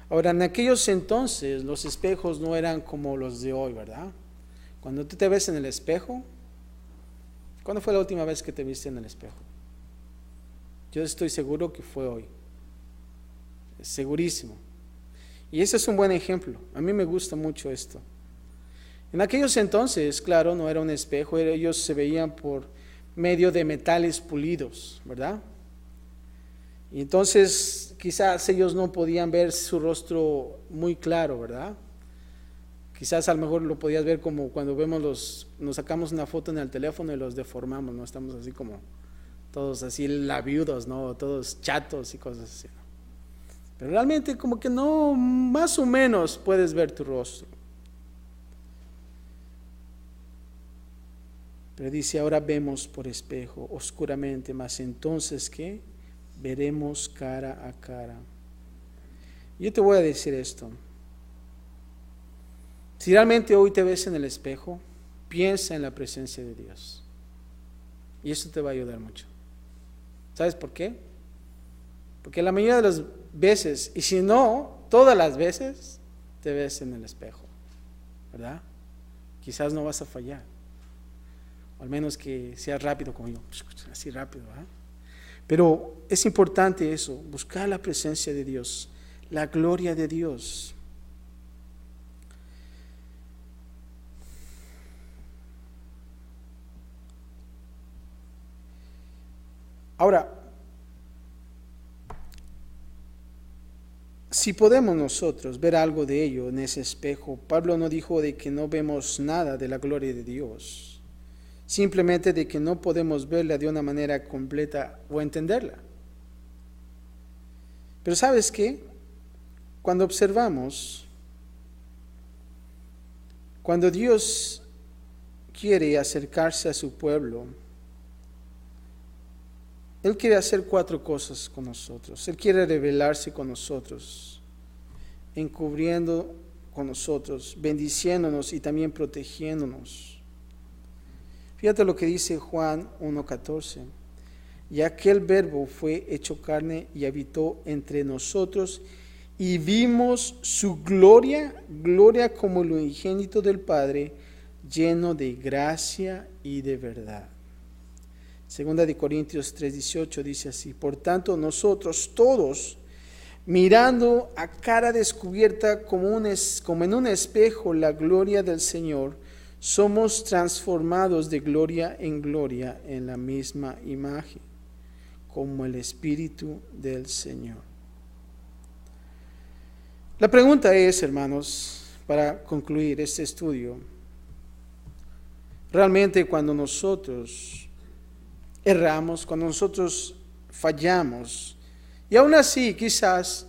Ahora, en aquellos entonces los espejos no eran como los de hoy, ¿verdad? Cuando tú te ves en el espejo, ¿cuándo fue la última vez que te viste en el espejo? Yo estoy seguro que fue hoy. Segurísimo. Y ese es un buen ejemplo. A mí me gusta mucho esto. En aquellos entonces, claro, no era un espejo, ellos se veían por medio de metales pulidos, ¿verdad? Y entonces quizás ellos no podían ver su rostro muy claro, ¿verdad? Quizás a lo mejor lo podías ver como cuando nos sacamos una foto en el teléfono y los deformamos, ¿no? Estamos así como todos así labiudos, ¿no? Todos chatos y cosas así, ¿no? Pero realmente como que no, más o menos puedes ver tu rostro. Pero dice, ahora vemos por espejo, oscuramente, mas entonces, ¿qué? Veremos cara a cara. Yo te voy a decir esto. Si realmente hoy te ves en el espejo, piensa en la presencia de Dios. Y eso te va a ayudar mucho. ¿Sabes por qué? Porque la mayoría de las veces, y si no, todas las veces, te ves en el espejo, ¿verdad? Quizás no vas a fallar. O al menos que seas rápido como yo, así rápido, ¿verdad? Pero es importante eso, buscar la presencia de Dios, la gloria de Dios. Ahora, si podemos nosotros ver algo de ello en ese espejo, Pablo no dijo de que no vemos nada de la gloria de Dios, simplemente de que no podemos verla de una manera completa o entenderla. Pero ¿sabes qué? Cuando observamos, cuando Dios quiere acercarse a su pueblo, Él quiere hacer 4 cosas con nosotros. Él quiere revelarse con nosotros, encubriendo con nosotros, bendiciéndonos y también protegiéndonos. Fíjate lo que dice Juan 1:14. Y aquel verbo fue hecho carne y habitó entre nosotros y vimos su gloria, gloria como el unigénito del Padre, lleno de gracia y de verdad. Segunda de Corintios 3:18 dice así, por tanto nosotros todos, mirando a cara descubierta como en un espejo la gloria del Señor, somos transformados de gloria en la misma imagen, como el Espíritu del Señor. La pregunta es, hermanos, para concluir este estudio, realmente cuando nosotros erramos, cuando nosotros fallamos, y aún así quizás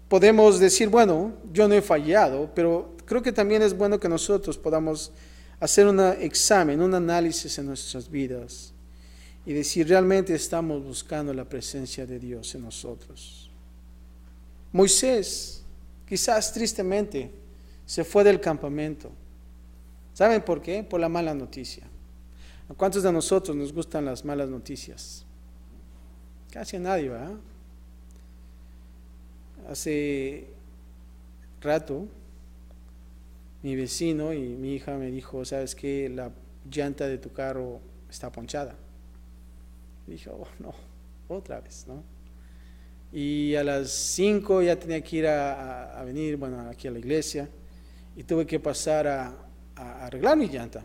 podemos decir, bueno, yo no he fallado, pero creo que también es bueno que nosotros podamos hacer un examen, un análisis en nuestras vidas y decir, realmente estamos buscando la presencia de Dios en nosotros. Moisés, quizás tristemente, se fue del campamento. ¿Saben por qué? Por la mala noticia. ¿A cuántos de nosotros nos gustan las malas noticias? Casi a nadie, ¿verdad? Hace rato, mi vecino y mi hija me dijo, ¿sabes qué? La llanta de tu carro está ponchada. Y dije, oh no, otra vez, ¿no? Y a las 5 ya tenía que ir a venir, bueno, aquí a la iglesia, y tuve que pasar a arreglar mi llanta.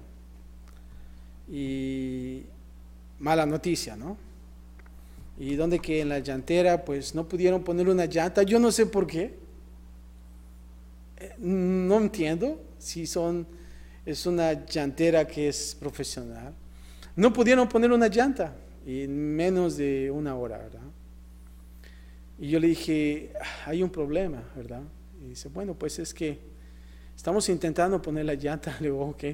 Y mala noticia, ¿no? Y donde que en la llantera pues no pudieron poner una llanta, yo no sé por qué. No entiendo si es una llantera que es profesional. No pudieron poner una llanta en menos de una hora, ¿verdad? Y yo le dije, hay un problema, ¿verdad? Y dice, bueno, pues es que estamos intentando poner la llanta. Le digo, ok.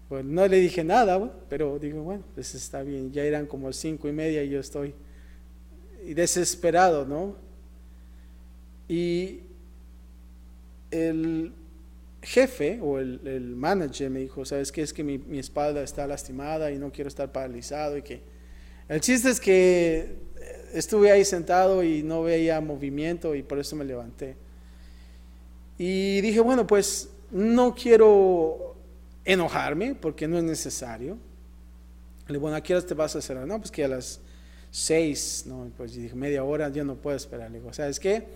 Pues no le dije nada, pero digo, bueno, pues está bien. Ya eran como 5:30 y yo estoy desesperado, ¿no? Y el jefe o el manager me dijo, ¿sabes qué? Es que mi espalda está lastimada y no quiero estar paralizado. Y que el chiste es que estuve ahí sentado y no veía movimiento y por eso me levanté. Y dije, bueno, pues no quiero enojarme porque no es necesario. Le digo, bueno, ¿a qué horas te vas a cerrar? No, pues que a las 6, no, pues yo dije, media hora, yo no puedo esperar. Le digo, ¿sabes qué?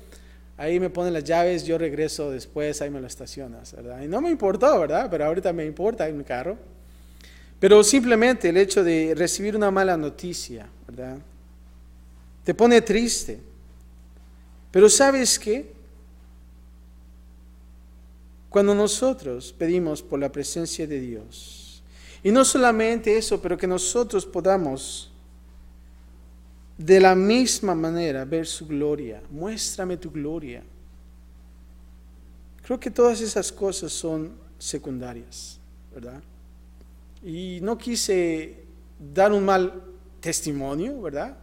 Ahí me ponen las llaves, yo regreso después, ahí me lo estacionas, ¿verdad? Y no me importó, ¿verdad? Pero ahorita me importa en mi carro. Pero simplemente el hecho de recibir una mala noticia, ¿verdad? Te pone triste. Pero ¿sabes qué? Cuando nosotros pedimos por la presencia de Dios, y no solamente eso, pero que nosotros podamos de la misma manera ver su gloria, muéstrame tu gloria. Creo que todas esas cosas son secundarias, ¿verdad? Y no quise dar un mal testimonio, ¿verdad?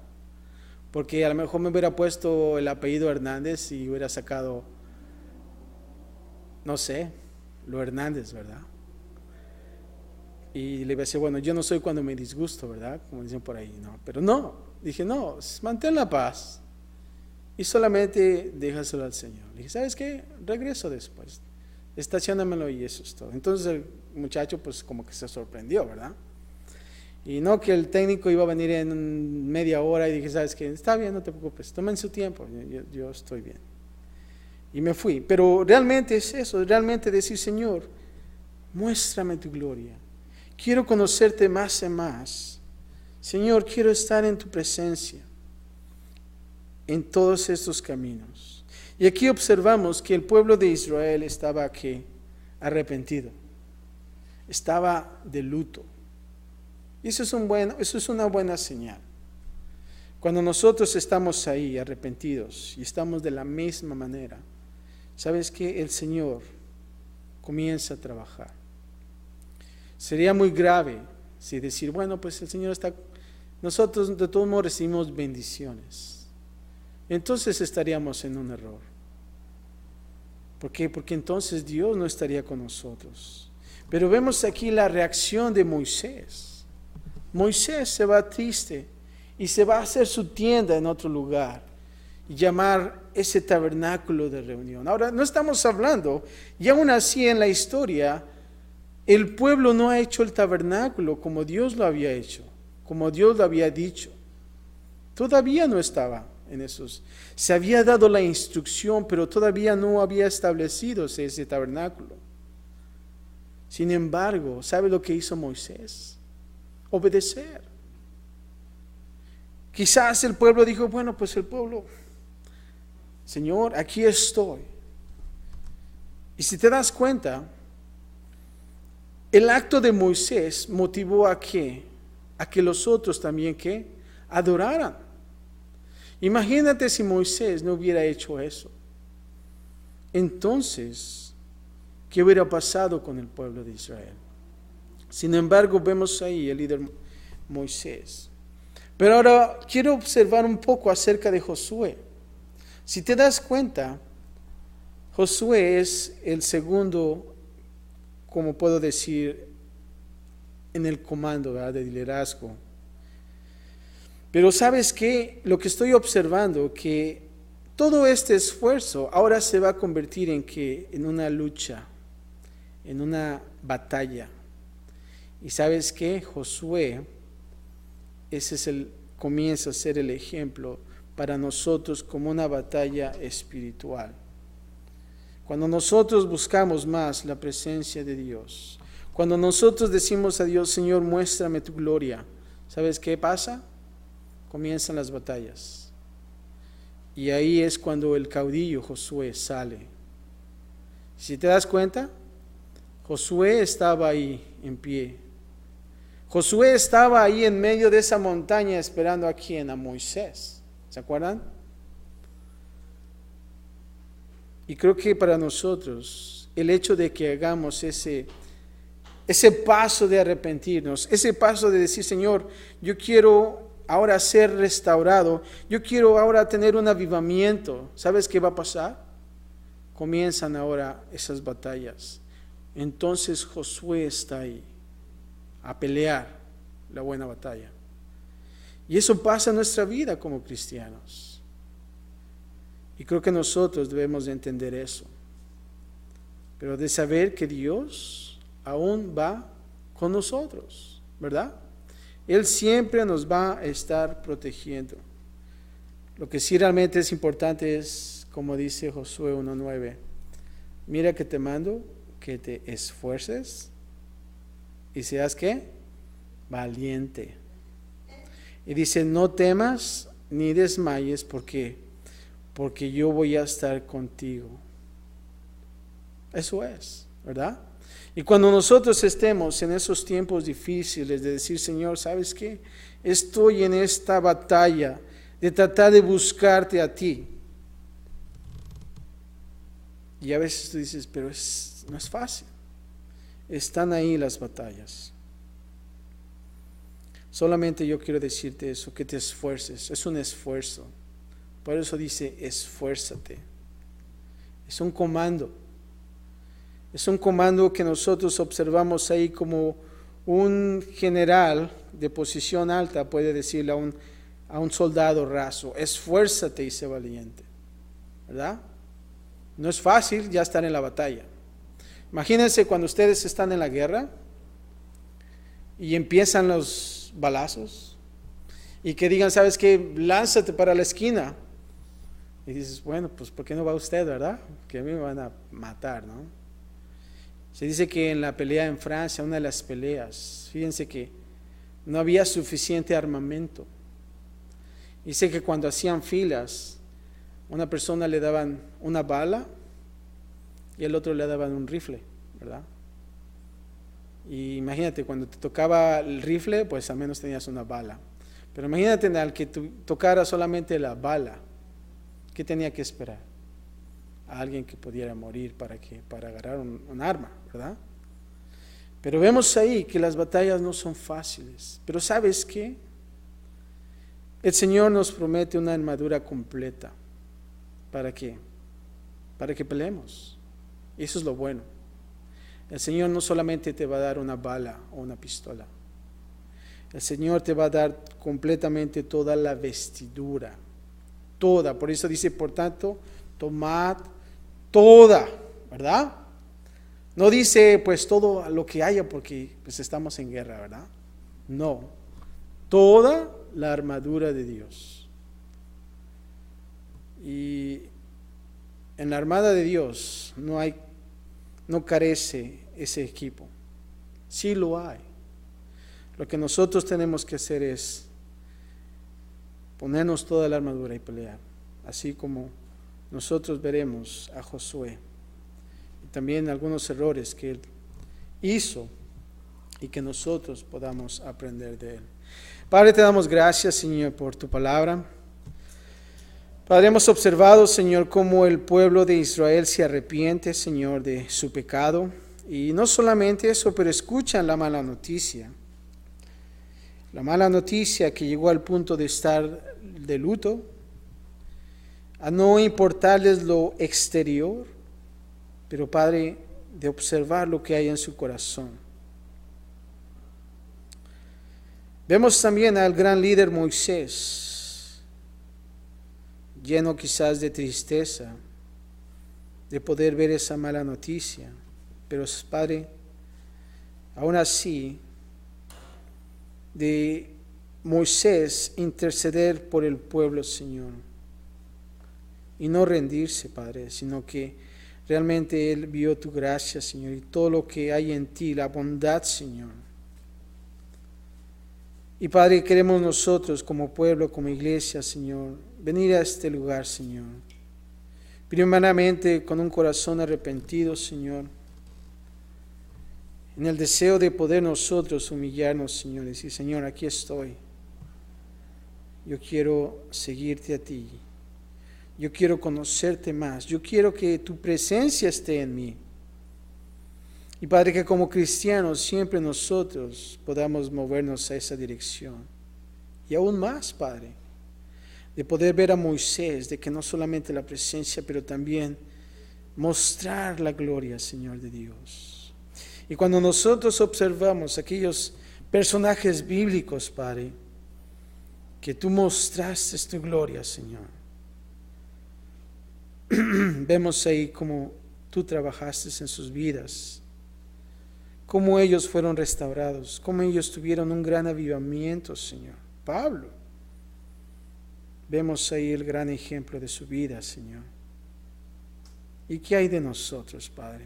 Porque a lo mejor me hubiera puesto el apellido Hernández y hubiera sacado, no sé, lo Hernández, ¿verdad? Y le iba a decir, bueno, yo no soy cuando me disgusto, ¿verdad? Como dicen por ahí, no. Pero no, dije, no, mantén la paz y solamente déjaselo al Señor. Le dije, ¿sabes qué? Regreso después, estacionamelo y eso es todo. Entonces el muchacho pues como que se sorprendió, ¿verdad? Y no que el técnico iba a venir en media hora y dije, ¿sabes qué? Está bien, no te preocupes, tomen su tiempo, yo estoy bien. Y me fui, pero realmente es eso, realmente decir, Señor, muéstrame tu gloria. Quiero conocerte más y más. Señor, quiero estar en tu presencia en todos estos caminos. Y aquí observamos que el pueblo de Israel estaba aquí arrepentido. Estaba de luto. Y eso es una buena señal. Cuando nosotros estamos ahí arrepentidos y estamos de la misma manera, ¿sabes qué? El Señor comienza a trabajar. Sería muy grave si decir, bueno, pues el Señor está, nosotros de todos modos recibimos bendiciones. Entonces estaríamos en un error. ¿Por qué? Porque entonces Dios no estaría con nosotros. Pero vemos aquí la reacción de Moisés. Moisés se va triste y se va a hacer su tienda en otro lugar y llamar ese tabernáculo de reunión. Ahora, no estamos hablando, y aún así en la historia, el pueblo no ha hecho el tabernáculo como Dios lo había hecho, como Dios lo había dicho. Todavía no estaba en esos. Se había dado la instrucción, pero todavía no había establecido ese tabernáculo. Sin embargo, ¿sabe lo que hizo Moisés? Obedecer. Quizás el pueblo dijo, bueno, pues el pueblo, Señor, aquí estoy. Y si te das cuenta, el acto de Moisés motivó a que los otros también que adoraran. Imagínate si Moisés no hubiera hecho eso. Entonces, ¿qué hubiera pasado con el pueblo de Israel? Sin embargo, vemos ahí el líder Moisés. Pero ahora quiero observar un poco acerca de Josué. Si te das cuenta, Josué es el segundo, como puedo decir, en el comando, ¿verdad?, de liderazgo. Pero ¿sabes qué? Lo que estoy observando, que todo este esfuerzo ahora se va a convertir en una lucha, en una batalla. Y ¿sabes qué? Josué, comienza a ser el ejemplo para nosotros como una batalla espiritual. Cuando nosotros buscamos más la presencia de Dios, cuando nosotros decimos a Dios, Señor, muéstrame tu gloria, ¿sabes qué pasa? comienzan las batallas. Y ahí es cuando el caudillo Josué sale. Si te das cuenta, Josué estaba ahí en pie. Josué estaba ahí en medio de esa montaña esperando a quién, a Moisés. ¿Se acuerdan? Y creo que para nosotros el hecho de que hagamos ese paso de arrepentirnos, ese paso de decir, Señor, yo quiero ahora ser restaurado, yo quiero ahora tener un avivamiento. ¿Sabes qué va a pasar? Comienzan ahora esas batallas. Entonces Josué está ahí a pelear la buena batalla. Y eso pasa en nuestra vida como cristianos. Y creo que nosotros debemos de entender eso. Pero de saber que Dios aún va con nosotros, ¿verdad? Él siempre nos va a estar protegiendo. Lo que sí realmente es importante es, como dice Josué 1:9, mira que te mando que te esfuerces y seas ¿qué? Valiente. Y dice, no temas ni desmayes porque yo voy a estar contigo. Eso es, ¿verdad? Y cuando nosotros estemos en esos tiempos difíciles de decir, Señor, ¿sabes qué? Estoy en esta batalla de tratar de buscarte a ti. Y a veces tú dices, pero no es fácil. Están ahí las batallas. Solamente yo quiero decirte eso, que te esfuerces. Es un esfuerzo. Por eso dice, esfuérzate. Es un comando. Es un comando que nosotros observamos ahí como un general de posición alta puede decirle a un soldado raso, esfuérzate y sé valiente. ¿Verdad? No es fácil ya estar en la batalla. Imagínense cuando ustedes están en la guerra y empiezan los balazos y que digan, ¿sabes qué? Lánzate para la esquina. Y dices, bueno, pues ¿por qué no va usted, verdad? Que a mí me van a matar, ¿no? Se dice que en la pelea en Francia, una de las peleas, fíjense que no había suficiente armamento. Dice que cuando hacían filas, una persona le daban una bala y al otro le daban un rifle, ¿verdad? Y imagínate, cuando te tocaba el rifle, pues al menos tenías una bala. Pero imagínate al que tocara solamente la bala, ¿qué tenía que esperar? A alguien que pudiera morir para agarrar un arma, ¿verdad? Pero vemos ahí que las batallas no son fáciles. Pero ¿sabes qué? El Señor nos promete una armadura completa. ¿Para qué? Para que peleemos. Y eso es lo bueno. El Señor no solamente te va a dar una bala o una pistola. El Señor te va a dar completamente toda la vestidura. Toda. Por eso dice, por tanto, tomad toda, ¿verdad? No dice pues todo lo que haya porque pues estamos en guerra, ¿verdad? No, toda la armadura de Dios. Y en la armada de Dios no carece ese equipo. Sí lo hay. Lo que nosotros tenemos que hacer es ponernos toda la armadura y pelear, así como nosotros veremos a Josué y también algunos errores que él hizo y que nosotros podamos aprender de él. Padre, te damos gracias, Señor, por tu palabra. Padre, hemos observado, Señor, cómo el pueblo de Israel se arrepiente, Señor, de su pecado. Y no solamente eso, pero escuchan la mala noticia. La mala noticia que llegó al punto de estar de luto, a no importarles lo exterior, pero Padre, de observar lo que hay en su corazón. Vemos también al gran líder Moisés, lleno quizás de tristeza, de poder ver esa mala noticia, pero Padre, aún así, de Moisés interceder por el pueblo, Señor, y no rendirse, Padre, sino que realmente él vio tu gracia, Señor, y todo lo que hay en ti, la bondad, Señor. Y Padre, queremos nosotros como pueblo, como iglesia, Señor, venir a este lugar, Señor. Primeramente con un corazón arrepentido, Señor, en el deseo de poder nosotros humillarnos, Señor, y decir, Señor, aquí estoy. Yo quiero seguirte a ti. Yo quiero conocerte más. Yo quiero que tu presencia esté en mí. Y Padre, que como cristianos siempre nosotros podamos movernos a esa dirección. Y aún más, Padre, de poder ver a Moisés, de que no solamente la presencia, pero también mostrar la gloria, Señor, de Dios. Y cuando nosotros observamos aquellos personajes bíblicos, Padre, que tú mostraste tu gloria, Señor, vemos ahí cómo tú trabajaste en sus vidas, cómo ellos fueron restaurados, cómo ellos tuvieron un gran avivamiento, Señor. Pablo, vemos ahí el gran ejemplo de su vida, Señor. ¿Y qué hay de nosotros, Padre?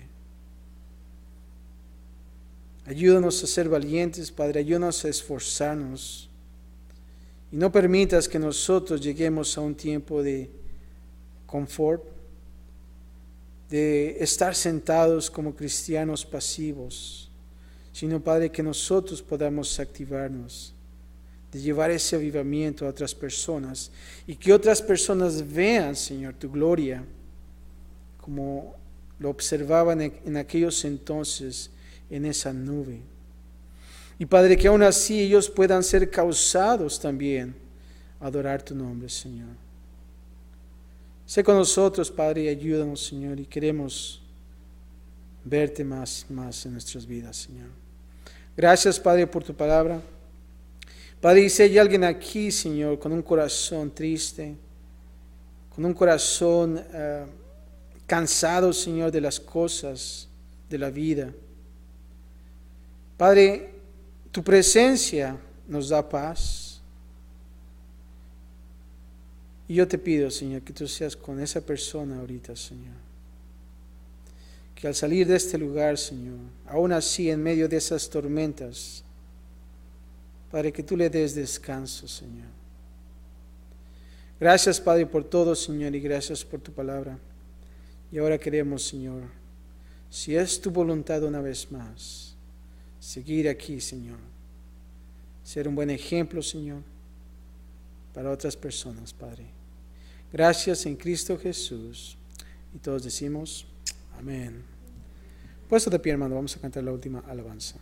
Ayúdanos a ser valientes, Padre, ayúdanos a esforzarnos. Y no permitas que nosotros lleguemos a un tiempo de confort, de estar sentados como cristianos pasivos, sino, Padre, que nosotros podamos activarnos, de llevar ese avivamiento a otras personas y que otras personas vean, Señor, tu gloria, como lo observaban en aquellos entonces en esa nube. Y Padre, que aún así ellos puedan ser causados también a adorar tu nombre, Señor. Sé con nosotros, Padre, y ayúdanos, Señor, y queremos verte más en nuestras vidas, Señor. Gracias, Padre, por tu palabra. Padre, y si hay alguien aquí, Señor, con un corazón triste, con un corazón cansado, Señor, de las cosas de la vida. Padre, tu presencia nos da paz. Y yo te pido, Señor, que tú seas con esa persona ahorita, Señor. Que al salir de este lugar, Señor, aún así en medio de esas tormentas, Padre, que tú le des descanso, Señor. Gracias, Padre, por todo, Señor, y gracias por tu palabra. Y ahora queremos, Señor, si es tu voluntad una vez más, seguir aquí, Señor. Ser un buen ejemplo, Señor, para otras personas, Padre. Gracias en Cristo Jesús. Y todos decimos, amén. Puesto de pie, hermano, vamos a cantar la última alabanza.